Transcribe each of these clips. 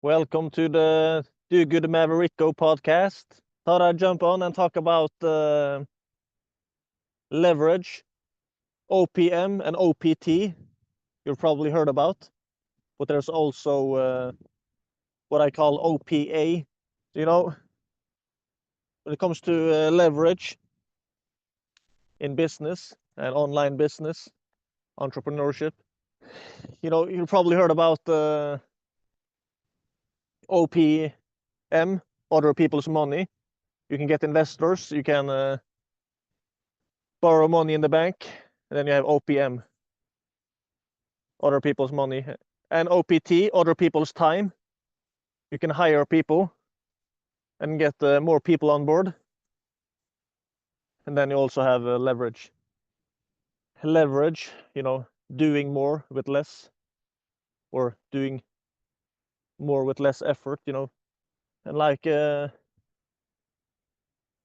Welcome to the Do Good Mavericko podcast. Thought I'd jump on and talk about leverage, OPM, and OPT. You've probably heard about, but there's also what I call OPA. You know, when it comes to leverage in business and online business, entrepreneurship, you've probably heard about OPM, other people's money. You can get investors, you can borrow money in the bank, and then you have OPM, other people's money, and OPT, other people's time. You can hire people and get more people on board, and then you also have leverage. Leverage, doing more with less, or doing more with less effort, and like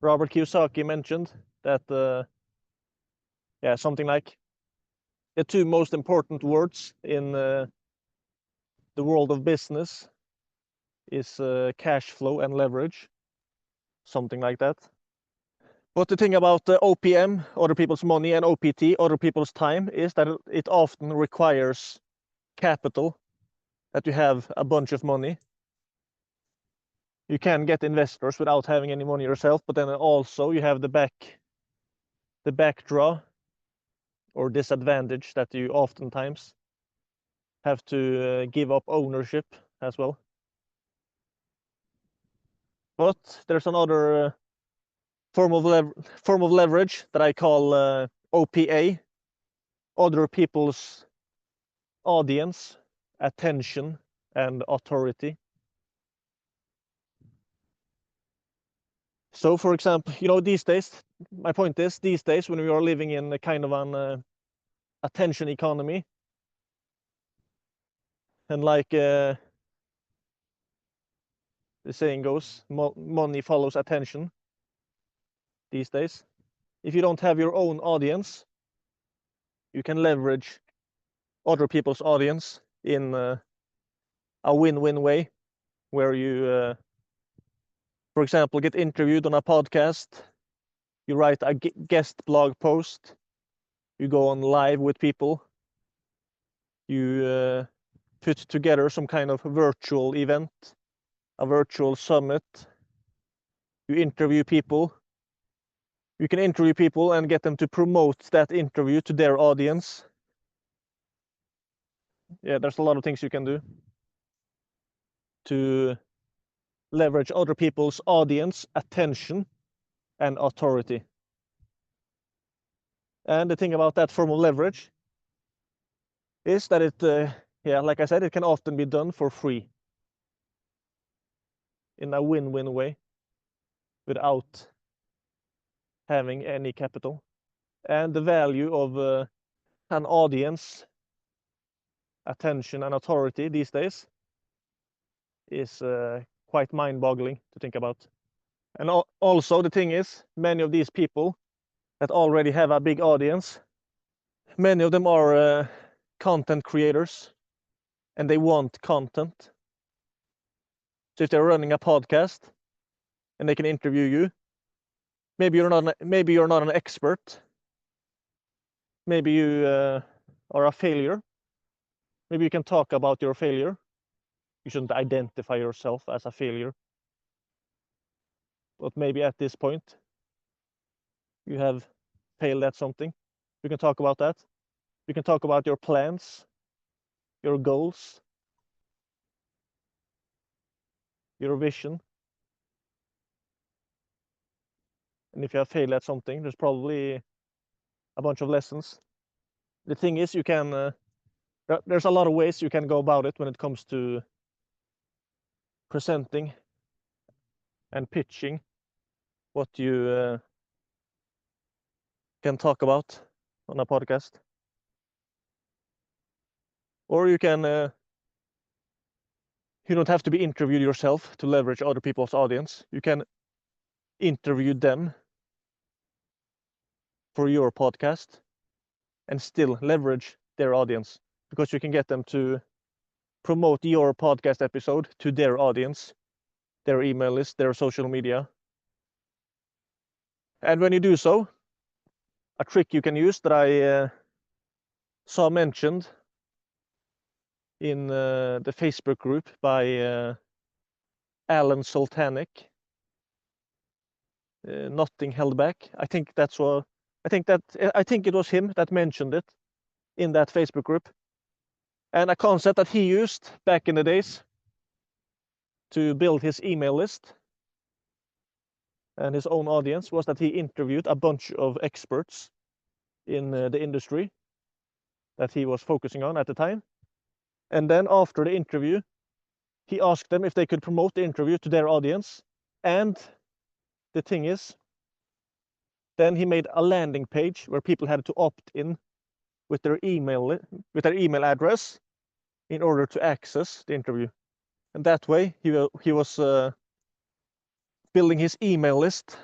Robert Kiyosaki mentioned that something like the two most important words in the world of business is cash flow and leverage, something like that. But the thing about the OPM, other people's money, and OPT, other people's time, is that it often requires capital, that you have a bunch of money. You can get investors without having any money yourself, but then also you have the backdraw or disadvantage that you oftentimes have to give up ownership as well. But there's another form of leverage that I call OPA, other people's audience, attention, and authority. So, for example, these days, my point is, these days when we are living in a kind of an attention economy, and like the saying goes, money follows attention these days. If you don't have your own audience, you can leverage other people's audience in a win-win way, where you, for example, get interviewed on a podcast, you write a guest blog post, you go on live with people, you put together some kind of virtual event, a virtual summit, you interview people. You can interview people and get them to promote that interview to their audience. Yeah, there's a lot of things you can do to leverage other people's audience, attention, and authority. And the thing about that form of leverage is that like I said, it can often be done for free in a win-win way without having any capital. And the value of an audience, attention, and authority these days is quite mind-boggling to think about. And also the thing is, many of these people that already have a big audience, many of them are content creators, and they want content. So if they're running a podcast and they can interview you, maybe you're not an expert, maybe you are a failure, maybe you can talk about your failure. You shouldn't identify yourself as a failure, but maybe at this point you have failed at something. You can talk about that. You can talk about your plans, your goals, your vision. And if you have failed at something, there's probably a bunch of lessons. The thing is, there's a lot of ways you can go about it when it comes to presenting and pitching what you can talk about on a podcast. Or you don't have to be interviewed yourself to leverage other people's audience. You can interview them for your podcast and still leverage their audience, because you can get them to promote your podcast episode to their audience, their email list, their social media. And when you do so, a trick you can use that I saw mentioned in the Facebook group by Alan Soltanic, Nothing Held Back. I think it was him that mentioned it in that Facebook group. And a concept that he used back in the days to build his email list and his own audience was that he interviewed a bunch of experts in the industry that he was focusing on at the time. And then after the interview, he asked them if they could promote the interview to their audience. And the thing is, then he made a landing page where people had to opt in with their email address in order to access the interview. And that way he was building his email list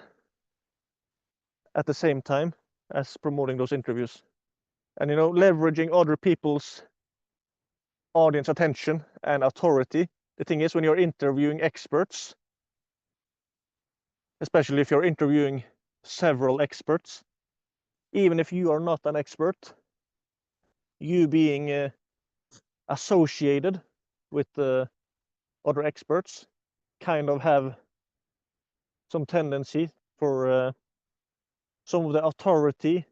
at the same time as promoting those interviews. And leveraging other people's audience attention and authority. The thing is, when you're interviewing experts, especially if you're interviewing several experts, even if you are not an expert, you being associated with other experts kind of have some tendency for some of the authority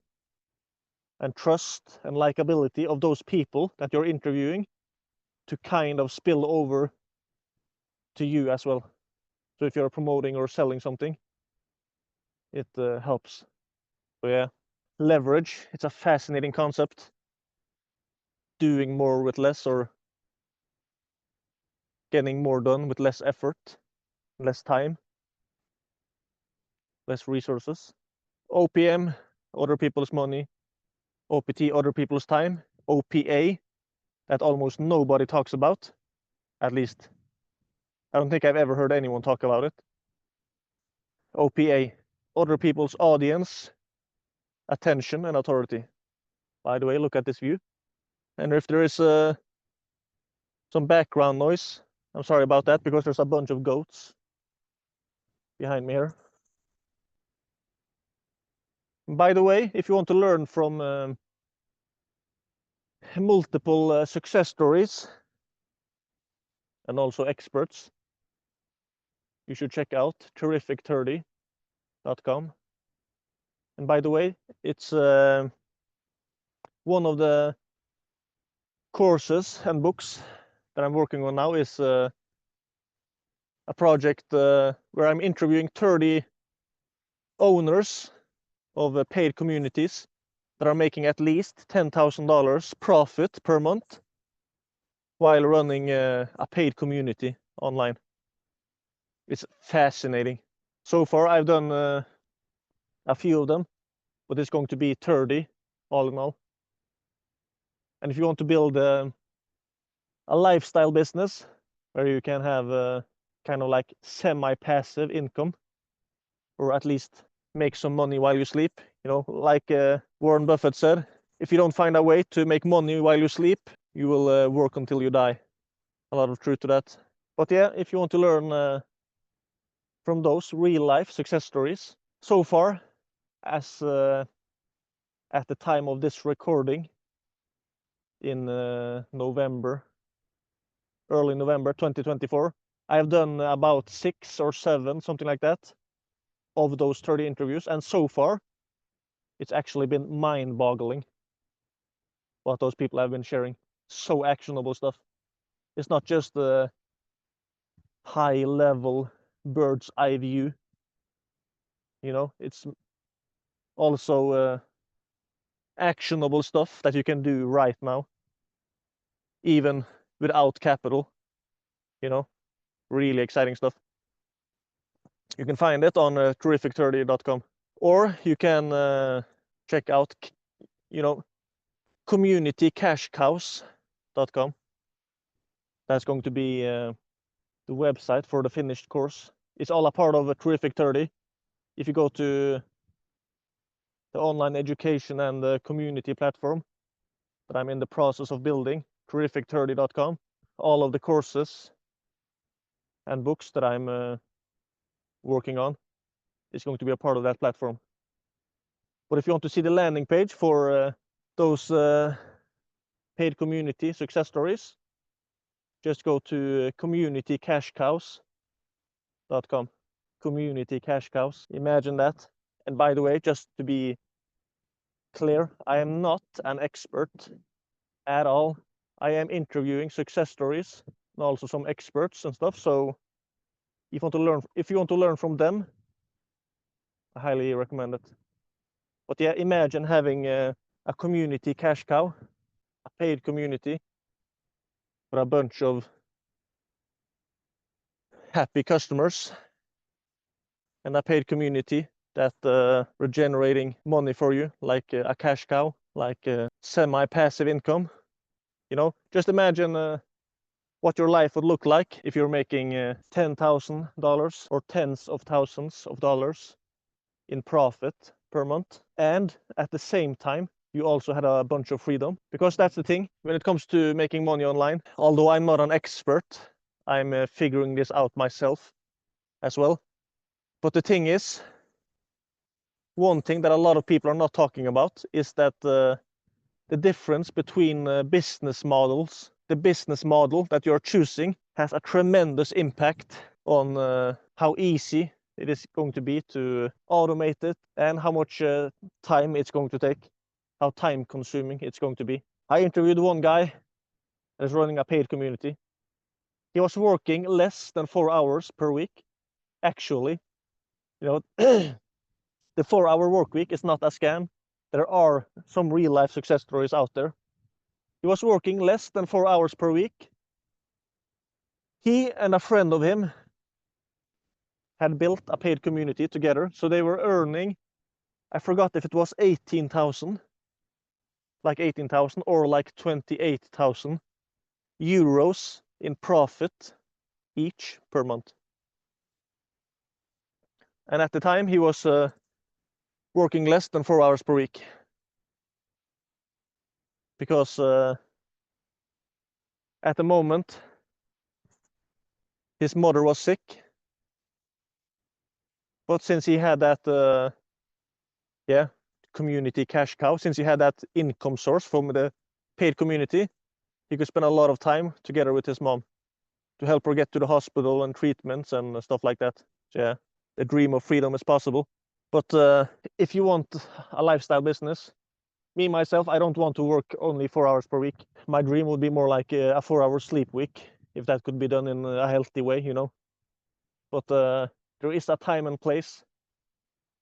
and trust and likability of those people that you're interviewing to kind of spill over to you as well. So if you're promoting or selling something, it helps. So yeah, leverage, it's a fascinating concept. Doing more with less, or getting more done with less effort, less time, less resources. OPM, other people's money. OPT, other people's time. OPA, that almost nobody talks about. At least, I don't think I've ever heard anyone talk about it. OPA, other people's audience, attention, and authority. By the way, look at this view. And if there is some background noise, I'm sorry about that, because there's a bunch of goats behind me here. By the way, if you want to learn from multiple success stories and also experts, you should check out terrific30.com. And by the way, it's one of the courses and books that I'm working on now is a project where I'm interviewing 30 owners of paid communities that are making at least $10,000 profit per month while running a paid community online. It's fascinating. So far I've done a few of them, but it's going to be 30 all in all. And if you want to build a lifestyle business where you can have kind of like semi-passive income, or at least make some money while you sleep, like Warren Buffett said, if you don't find a way to make money while you sleep, you will work until you die. A lot of truth to that. But yeah, if you want to learn from those real life success stories, so far, as at the time of this recording in early November 2024, I have done about 6 or 7, something like that, of those 30 interviews. And so far, it's actually been mind-boggling what those people have been sharing. So actionable stuff. It's not just the high-level bird's eye view. It's also actionable stuff that you can do right now, even without capital. Really exciting stuff. You can find it on terrific30.com, or you can check out communitycashcows.com. That's going to be the website for the finished course. It's all a part of a Terrific 30. If you go to the online education and the community platform that I'm in the process of building, terrific30.com, all of the courses and books that I'm working on is going to be a part of that platform. But if you want to see the landing page for those paid community success stories, just go to communitycashcows.com. Community cash cows. Imagine that. And by the way, just to be clear, I am not an expert at all. I am interviewing success stories and also some experts and stuff. So if you want to learn from them, I highly recommend it. But yeah, imagine having a community cash cow, a paid community with a bunch of happy customers and a paid community that are generating money for you, like a cash cow, like semi-passive income. You know, just imagine what your life would look like if you're making $10,000 or tens of thousands of dollars in profit per month, and at the same time you also had a bunch of freedom. Because that's the thing when it comes to making money online. Although I'm not an expert, I'm figuring this out myself as well. But the thing is, one thing that a lot of people are not talking about is that the difference between business models, the business model that you're choosing has a tremendous impact on how easy it is going to be to automate it and how much time it's going to take, how time consuming it's going to be. I interviewed one guy that is running a paid community. He was working less than 4 hours per week. Actually, you know, the 4-hour work week is not a scam. There are some real life success stories out there. He was working less than 4 hours per week. He and a friend of him had built a paid community together. So they were earning, I forgot if it was 18,000, like 18,000 or like 28,000 euros in profit each per month. And at the time he was working less than 4 hours per week. Because at the moment his mother was sick. But since he had that community cash cow, since he had that income source from the paid community, he could spend a lot of time together with his mom to help her get to the hospital and treatments and stuff like that. So yeah, the dream of freedom is possible. But if you want a lifestyle business, me myself, I don't want to work only 4 hours per week. My dream would be more like a 4-hour sleep week, if that could be done in a healthy way, you know. But there is a time and place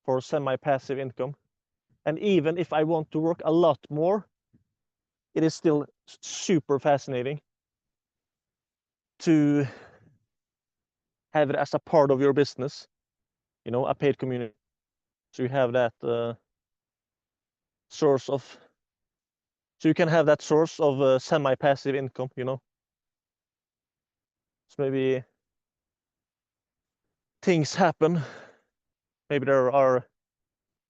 for semi-passive income. And even if I want to work a lot more, it is still super fascinating to have it as a part of your business, you know, a paid community. So you have that source of, so you can have that source of semi-passive income, you know. So maybe things happen. Maybe there are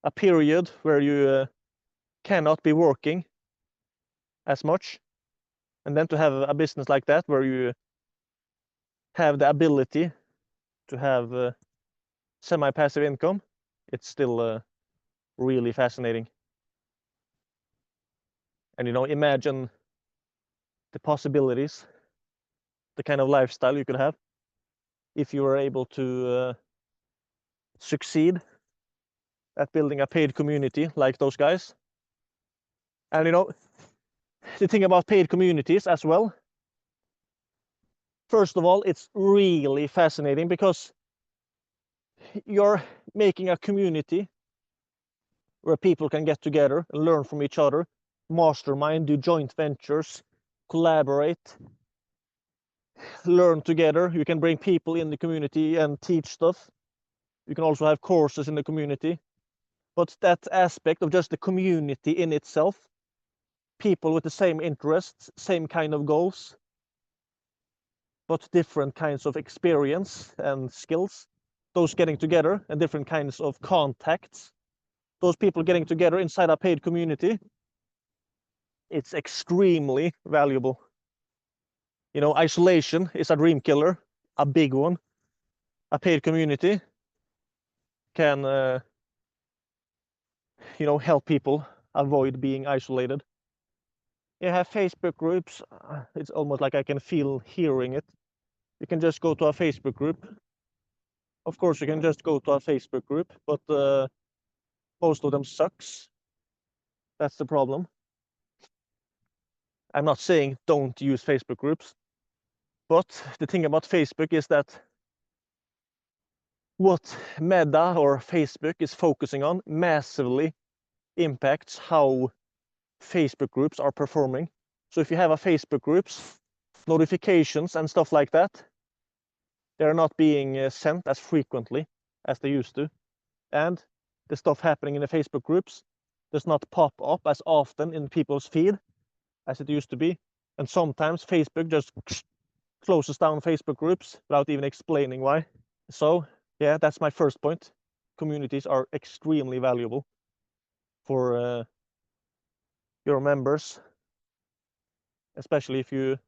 a period where you cannot be working as much. And then to have a business like that where you have the ability to have semi-passive income, it's still really fascinating. And you know, imagine the possibilities, the kind of lifestyle you could have if you were able to succeed at building a paid community like those guys. And you know, the thing about paid communities as well, first of all, it's really fascinating because you're making a community where people can get together and learn from each other, mastermind, do joint ventures, collaborate, learn together. You can bring people in the community and teach stuff. You can also have courses in the community. But that aspect of just the community in itself, people with the same interests, same kind of goals, but different kinds of experience and skills, those getting together and different kinds of contacts, those people getting together inside a paid community, it's extremely valuable. You know, isolation is a dream killer, a big one. A paid community can, you know, help people avoid being isolated. You have Facebook groups. It's almost like I can feel hearing it. You can just go to a Facebook group. Of course, you can just go to a Facebook group, but most of them sucks. That's the problem. I'm not saying don't use Facebook groups, but the thing about Facebook is that what Meta or Facebook is focusing on massively impacts how Facebook groups are performing. So if you have a Facebook groups, notifications and stuff like that, they're not being sent as frequently as they used to. And the stuff happening in the Facebook groups does not pop up as often in people's feed as it used to be. And sometimes Facebook just closes down Facebook groups without even explaining why. So yeah, that's my first point. Communities are extremely valuable for your members, especially if you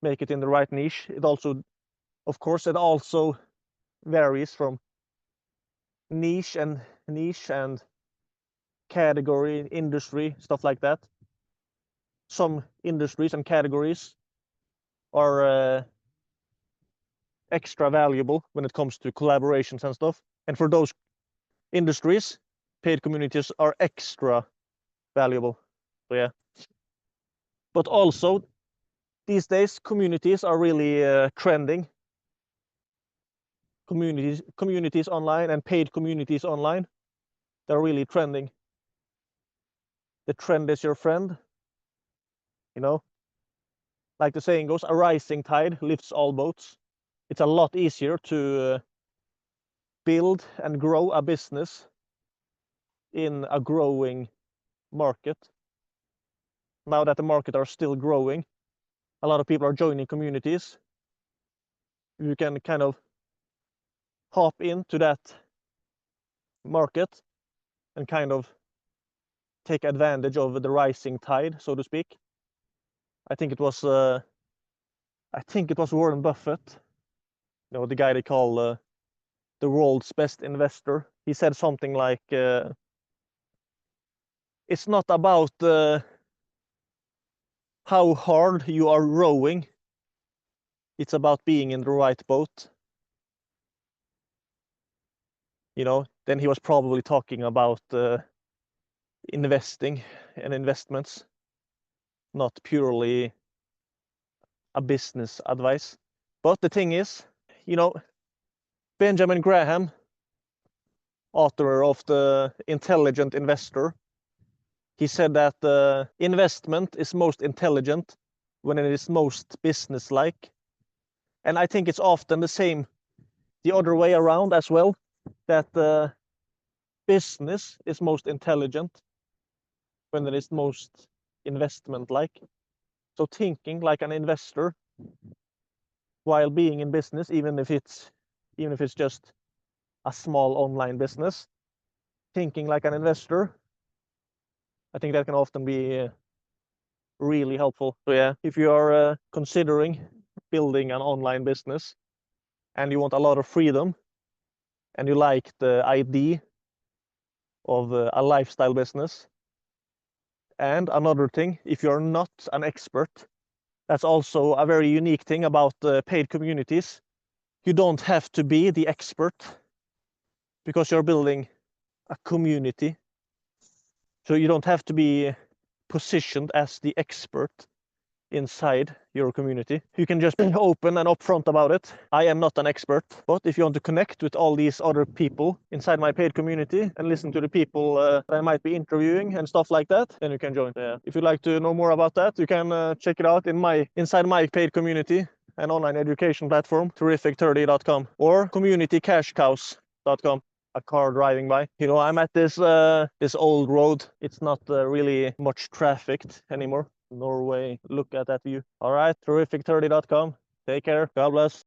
make it in the right niche. It also, of course, it also varies from niche and category, industry, stuff like that. Some industries and categories are extra valuable when it comes to collaborations and stuff. And for those industries, paid communities are extra valuable. So yeah. But also, these days, communities are really trending. Communities online and paid communities online, they're really trending. The trend is your friend. You know, like the saying goes, a rising tide lifts all boats. It's a lot easier to build and grow a business in a growing market. Now that the market are still growing, a lot of people are joining communities. You can kind of hop into that market and kind of take advantage of the rising tide, so to speak. I think it was Warren Buffett, you know, the guy they call the world's best investor. He said something like, "It's not about how hard you are rowing. It's about being in the right boat." You know, then he was probably talking about investing and investments, not purely a business advice. But the thing is, you know, Benjamin Graham, author of The Intelligent Investor, he said that investment is most intelligent when it is most business-like. And I think it's often the same, the other way around as well, that business is most intelligent when it is most investment-like. So thinking like an investor while being in business, even if it's just a small online business, thinking like an investor, I think that can often be really helpful. So yeah, if you are considering building an online business and you want a lot of freedom and you like the idea of a lifestyle business, and another thing, if you're not an expert, that's also a very unique thing about paid communities. You don't have to be the expert because you're building a community. So you don't have to be positioned as the expert inside your community. You can just be open and upfront about it. I am not an expert, but if you want to connect with all these other people inside my paid community and listen to the people that I might be interviewing and stuff like that, then you can join. If you'd like to know more about that, you can check it out inside my paid community, an online education platform, terrific30.com or communitycashcows.com. A car driving by. You know, I'm at this old road. It's not really much trafficked anymore. Norway, look at that view. All right, terrific30.com. Take care. God bless.